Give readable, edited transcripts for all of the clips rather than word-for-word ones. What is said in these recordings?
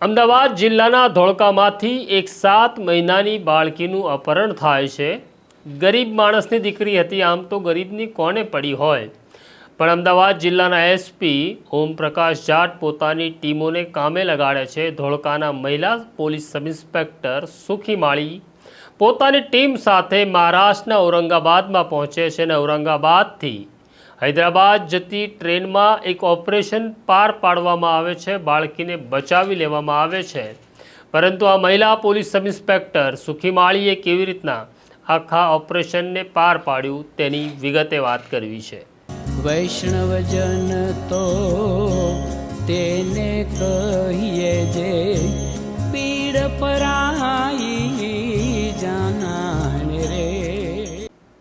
અમદાવાદ જિલ્લાના ધોળકામાંથી એક 7 મહિનાની બાળકીનું અપહરણ થાય છે। ગરીબ માણસની દીકરી હતી, આમ તો ગરીબની કોને પડી હોય, પણ અમદાવાદ જિલ્લાના એસપી ઓમપ્રકાશ જાટ પોતાની ટીમોને કામે લગાડે છે। ધોળકાના મહિલા પોલીસ સબ ઇન્સ્પેક્ટર સુખી માળી પોતાની ટીમ સાથે મહારાષ્ટ્રના ઔરંગાબાદમાં પહોંચે છે અને ઔરંગાબાદથી હૈદરાબાદ જતી ટ્રેનમાં એક ઓપરેશન પાર પાડવામાં આવે છે। બાળકીને બચાવી લેવામાં આવે છે, પરંતુ આ મહિલા પોલીસ સબ ઇન્સ્પેક્ટર સુખી માળીએ કેવી રીતના આખા ઓપરેશનને પાર પાડ્યું તેની વિગતે વાત કરવી છે। વૈષ્ણવજન તો તેને કહીએ જે પીડ પરાઈ જાનાને રે।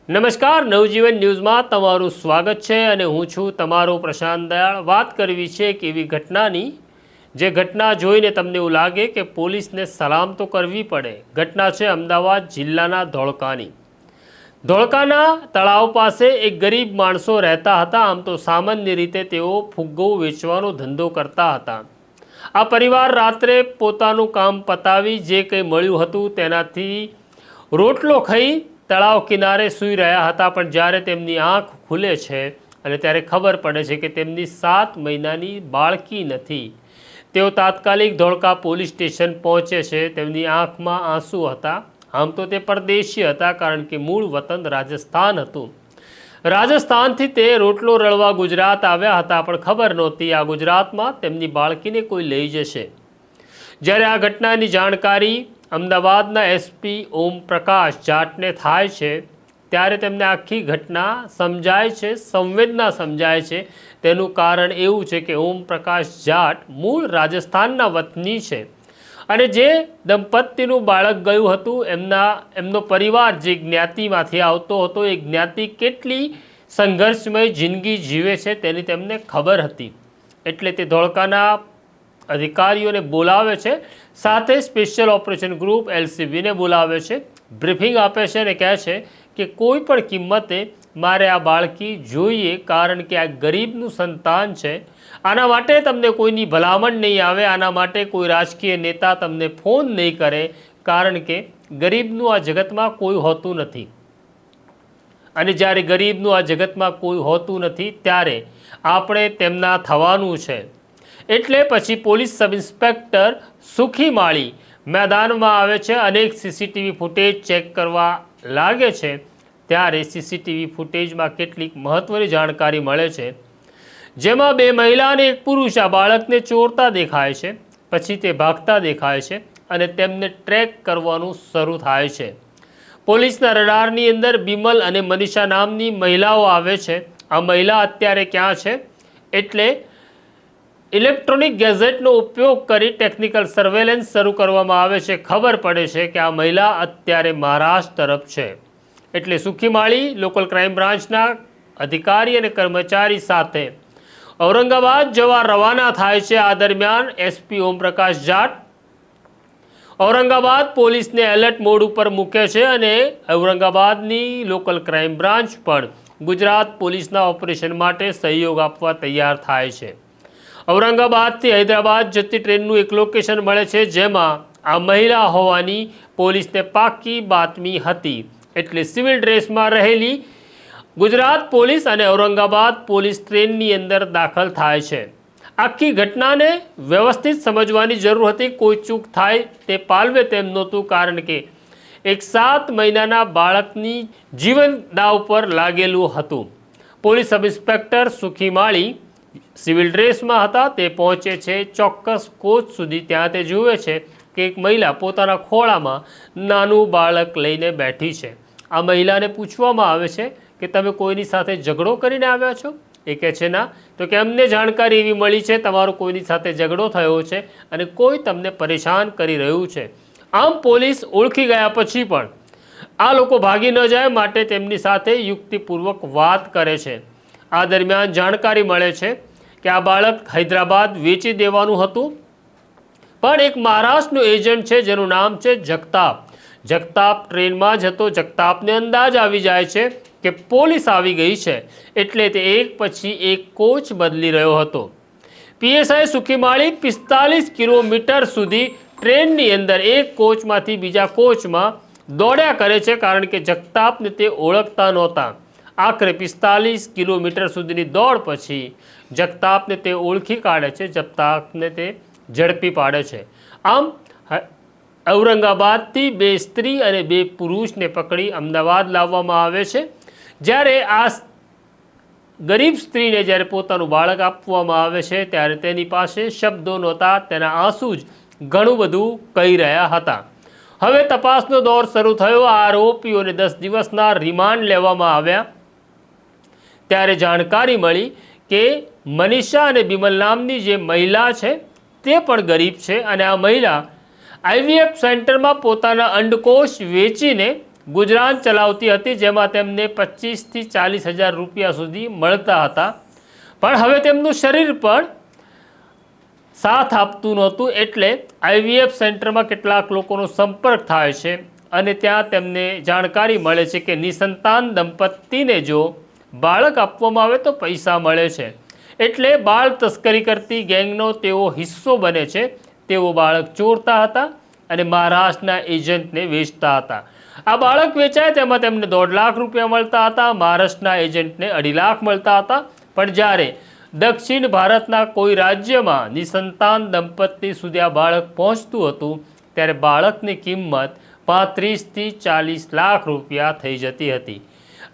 નમસ્કાર, નવજીવન ન્યૂઝમાં તમારું સ્વાગત છે અને હું છું તમારો પ્રશાંત દયાળ। વાત કરવી છે એક એવી ઘટનાની જે ઘટના જોઈને તમને એવું લાગે કે પોલીસને સલામ તો કરવી પડે। ઘટના છે અમદાવાદ જિલ્લાના ધોળકાની। ધોળકાના તળાવ પાસે એક ગરીબ માણસો રહેતા હતા। આમ તો સામાન્ય રીતે તેઓ ફુગ્ગો વેચવાનો ધંધો કરતા હતા। આ પરિવાર રાત્રે પોતાનું કામ પતાવી જે કંઈ મળ્યું હતું તેનાથી રોટલો ખાઈ તળાવ કિનારે સૂઈ રહ્યા હતા, પણ જ્યારે તેમની આંખ ખુલે છે અને ત્યારે ખબર પડે છે કે તેમની 7 મહિનાની બાળકી નથી। તેઓ તાત્કાલિક ધોળકા પોલીસ સ્ટેશન પહોંચે છે। તેમની આંખમાં આંસુ હતા। આમ તો તે પરદેશી હતા, કારણ કે મૂળ વતન રાજસ્થાન હતું। રાજસ્થાનથી તે રોટલો રળવા ગુજરાત આવ્યા હતા, પણ ખબર નહોતી આ ગુજરાતમાં તેમની બાળકીને કોઈ લઈ જશે। જ્યારે આ ઘટનાની જાણકારી અમદાવાદના એસપી ઓમપ્રકાશ જાટને થાય છે, ત્યારે તેમને આખી ઘટના સમજાય છે, સંવેદના સમજાય છે। તેનું કારણ એવું છે કે ઓમપ્રકાશ જાટ મૂળ રાજસ્થાનના વતની છે અને જે દંપતીનું બાળક ગયું હતું એમનો પરિવાર જે જ્ઞાતિમાંથી આવતો હતો એ જ્ઞાતિ કેટલી સંઘર્ષમય જિંદગી જીવે છે તેની તેમને ખબર હતી। એટલે તે ધોળકાના અધિકારીઓને બોલાવે છે, સાથે સ્પેશિયલ ઓપરેશન ગ્રુપ એલસીબીને બોલાવે છે, બ્રીફિંગ આપે છે અને કહે છે કે કોઈ પણ કિંમતે મારે આ બાળકી જોઈએ, કારણ કે આ ગરીબનું સંતાન છે। આના માટે તમને કોઈની ભલામણ નહીં આવે, આના માટે કોઈ રાજકીય નેતા તમને ફોન નહીં કરે, કારણ કે ગરીબનું આ જગતમાં કોઈ હોતું નથી। અને જ્યારે ગરીબનું આ જગતમાં કોઈ હોતું નથી ત્યારે આપણે તેમના થવાનું છે। એટલે પછી પોલીસ સબ ઇન્સ્પેક્ટર સુખી માળી મેદાનમાં આવે છે, અનેક સીસીટીવી ફૂટેજ ચેક કરવા લાગે છે। ત્યારે સીસીટીવી ફૂટેજમાં કેટલીક મહત્વની જાણકારી મળે છે, જેમાં 2 મહિલા અને એક પુરુષ આ બાળકને ચોરતા દેખાય છે। પછી તે ભાગતા દેખાય છે અને તેમને ટ્રેક કરવાનું શરૂ થાય છે। પોલીસના રડારની અંદર બિમલ અને મનીષા નામની મહિલાઓ આવે છે। આ મહિલા અત્યારે ક્યાં છે? એટલે ઇલેક્ટ્રોનિક ગેઝેટનો ઉપયોગ કરી ટેકનિકલ સર્વેલન્સ શરૂ કરવામાં આવે છે। ખબર પડે છે કે આ મહિલા અત્યારે મહારાષ્ટ્ર તરફ છે। એટલે સુખી માળી લોકલ ક્રાઇમ બ્રાન્ચના અધિકારી અને કર્મચારી સાથે ઔરંગાબાદ જવા રવાના થાય છે। આ દરમિયાન એસપી ઓમપ્રકાશ જાટ ઔરંગાબાદ પોલીસને એલર્ટ મોડ ઉપર મૂકે છે અને ઔરંગાબાદની લોકલ ક્રાઇમ બ્રાન્ચ પણ ગુજરાત પોલીસના ઓપરેશન માટે સહયોગ આપવા તૈયાર થાય છે। ઔરંગાબાદથી હૈદરાબાદ જતી ટ્રેનનું એક લોકેશન મળે છે, જેમાં આ મહિલા હોવાની પોલીસને પાક્કી બાતમી હતી। એટલે સિવિલ ડ્રેસમાં રહેલી ગુજરાત પોલીસ અને ઔરંગાબાદ પોલીસ ટ્રેનની અંદર દાખલ થાય છે। આખી ઘટનાને વ્યવસ્થિત સમજવાની જરૂર હતી, કોઈ ચૂક થાય તે પાલવે તેમ નહોતું, કારણ કે એક 7 મહિનાના બાળકની જીવન દાવ પર લાગેલું હતું। પોલીસ સબ ઇન્સ્પેક્ટર સુખી માળી સિવિલ ડ્રેસમાં હતા। તે પહોંચે છે ચોક્કસ કોચ સુધી। ત્યાં તે જુએ છે કે એક મહિલા પોતાના ખોળામાં નાનું બાળક લઈને બેઠી છે। આ મહિલાને પૂછવામાં આવે છે કે તમે કોઈની સાથે ઝઘડો કરીને આવ્યા છો? એ કહે છે ના। તો કે અમને જાણકારી એવી મળી છે તમારો કોઈની સાથે ઝઘડો થયો છે અને કોઈ તમને પરેશાન કરી રહ્યું છે। આમ પોલીસ ઓળખી ગયા પછી પણ આ લોકો ભાગી ન જાય માટે તેમની સાથે યુક્તિપૂર્વક વાત કરે છે। આ દરમિયાન જાણકારી મળે છે કે આ બાળક હૈદરાબાદ વેચી દેવાનું હતું, પણ એક મહારાષ્ટ્રનો એજન્ટ છે જેનું નામ છે જગતાપ। જગતાપ ટ્રેનમાં જ હતો। જગતાપને અંદાજ આવી જાય છે કે પોલીસ આવી ગઈ છે, એટલે તે એક પછી એક કોચ બદલી રહ્યો હતો। પીએસઆઈ સુખીમાળી 45 કિલોમીટર સુધી ટ્રેનની અંદર એક કોચમાંથી બીજા કોચમાં દોડ્યા કરે છે, કારણ કે જગતાપને તે ઓળખતા નહોતા. આખરે 45 કિલોમીટર સુધીની દોડ પછી જગતાપને તે ઓળખી કાઢે છે, જગતાપને તે ઝડપી પાડે છે. આમ ઔરંગાબાદથી 2 સ્ત્રી અને 2 પુરુષને પકડી અમદાવાદ લાવવામાં આવે છે. જ્યારે આ ગરીબ સ્ત્રીને જ્યારે પોતાનું બાળક આપવામાં આવે છે ત્યારે તેની પાસે શબ્દો નહોતા, તેના આંસુ જ ઘણું બધું કહી રહ્યા હતા. હવે તપાસનો દોર શરૂ થયો. આરોપીઓને 10 દિવસના રિમાન્ડ લેવામાં આવ્યા. ત્યારે જાણકારી મળી કે મનીષા અને બિમલ નામની જે મહિલા છે તે પણ ગરીબ છે અને આ મહિલા IVF સેન્ટરમાં પોતાના અંડકોષ વેચીને ગુજરાન ચલાવતી હતી, જેમાં તેમને 25 થી 40 હજાર રૂપિયા સુધી મળતા હતા. પણ હવે તેમનું શરીર પણ સાથ આપતું નહોતું, એટલે IVF સેન્ટરમાં કેટલાક લોકોનો સંપર્ક થાય છે અને ત્યાં તેમને જાણકારી મળે છે કે નિસંતાન દંપતીને જો બાળક આપવામાં આવે તો પૈસા મળે છે. એટલે બાળ તસ્કરી કરતી ગેંગનો તેઓ હિસ્સો બને છે. તેઓ બાળક ચોરતા હતા અને મહારાષ્ટ્રના એજન્ટને વેચતા હતા. આ બાળક વેચાય તેમાં તેમને 1.5 લાખ રૂપિયા મળતા હતા, મહારાષ્ટ્રના એજન્ટને 2.5 લાખ મળતા હતા. પણ જ્યારે દક્ષિણ ભારતના કોઈ રાજ્યમાં નિસંતાન દંપતી સુધી આ બાળક પહોંચતું હતું ત્યારે બાળકની કિંમત 35 થી 40 લાખ રૂપિયા થઈ જતી હતી.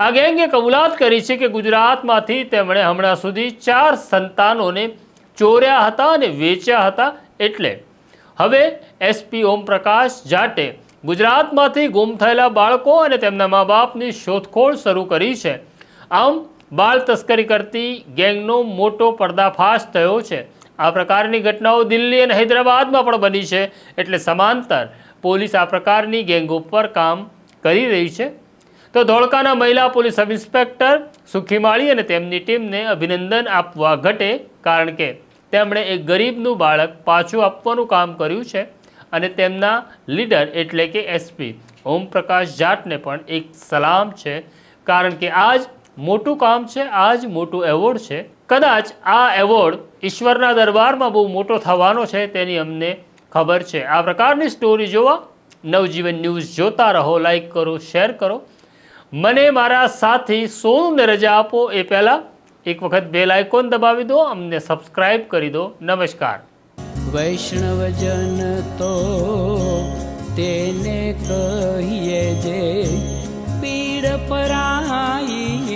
આ ગેંગે કબૂલાત કરી છે કે ગુજરાતમાંથી તેમણે હમણાં સુધી 4 સંતાનોને ચોર્યા હતા અને વેચ્યા હતા. એટલે હવે SP ઓમપ્રકાશ જાટે ગુજરાતમાંથી ગુમ થયેલા બાળકો અને તેમના મા બાપની શોધખોળ શરૂ કરી છે. આમ બાળ તસ્કરી કરતી ગેંગનો મોટો પર્દાફાશ થયો છે. આ પ્રકારની ઘટનાઓ દિલ્હી અને હૈદરાબાદમાં પણ બની છે. એટલે સમાંતર પોલીસ આ પ્રકારની ગેંગો પર કામ કરી રહી છે. તો ધોળકાના મહિલા પોલીસ સબ ઇન્સ્પેક્ટર સુખીમાળી અને તેમની ટીમને અભિનંદન આપવા ઘટે, કારણ કે તેમણે એક ગરીબનું બાળક પાછું આપવાનું કામ કર્યું છે અને તેમના લીડર એટલે કે SP ઓમપ્રકાશ જાટને પણ એક સલામ છે, કારણ કે આ જ મોટું કામ છે, આ જ મોટું એવોર્ડ છે. કદાચ આ એવોર્ડ ઈશ્વરના દરબારમાં બહુ મોટો થવાનો છે તેની અમને ખબર છે. આ પ્રકારની સ્ટોરી જોવા નવજીવન ન્યૂઝ જોતા રહો. લાઈક કરો, શેર કરો. મને મારા સાથી સોનુને રજા આપો એ પહેલાં એક વખત બેલ આઇકોન દબાવી દો, અમને સબસ્ક્રાઇબ કરી દો. નમસ્કાર. વૈષ્ણવજન તો તેને કહીએ જે પીડ પરાઈ.